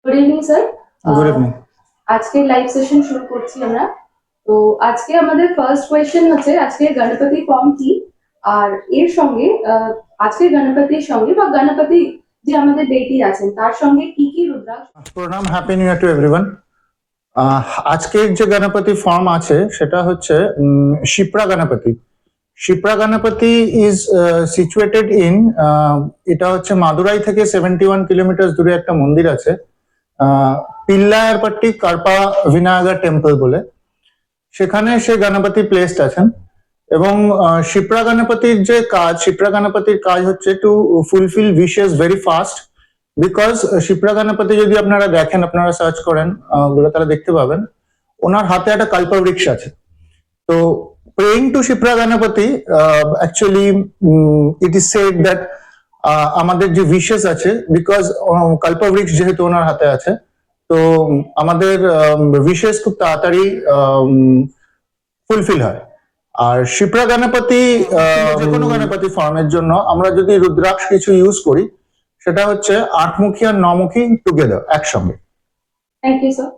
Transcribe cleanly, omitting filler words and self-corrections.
Good evening sir. Good evening. আজকে live session শুরু করছি আমরা। তো আজকে আমাদের ফার্স্ট কোয়েশ্চেন হচ্ছে আজকে গণপতি ফর্ম কি, আর এর সঙ্গে আজকে গণপতির সঙ্গে বা গণপতি যে আমাদের দেবী আছেন তার সঙ্গে কি কি রুদ্রাক্ষ। প্রণাম, happy new year to everyone. আজকের যে গণপতি ফর্ম আছে সেটা হচ্ছে Shipra Ganapati. Shipra Ganapati is situated in, এটা হচ্ছে মাদুরাই থেকে 71 কিলোমিটার দূরে একটা মন্দির আছে, পিল্লায়ারপট্টি কার্পা বিনায়গা টেম্পল বলে। সেখানে সে গণপতি প্লেসড আছেন এবং শিপ্রা গণপতির যে কাজ, শিপ্রা গণপতির কাজ হচ্ছে to fulfil wishes very fast. Because Shipra Ganapati যদি আপনারা দেখেন, আপনারা সার্চ করেন ওগুলো তারা দেখতে পাবেন ওনার হাতে একটা কল্পবৃক্ষ আছে। তো praying to Shipra Ganapati, actually it is said that আমাদের যে উইশেস আছে, বিকজ কল্পবৃক্ষ যেহেতু ওনার হাতে আছে, তো আমাদের উইশেস খুব তাড়াতাড়ি ফুলফিল হয়। আর শিপ্রা গণপতি যে কোনো গণপতি ফর্মের জন্য আমরা যদি রুদ্রাক্ষ কিছু ইউজ করি, সেটা হচ্ছে 8মুখী আর 9মুখী টুগেদার একসঙ্গে। Thank you sir.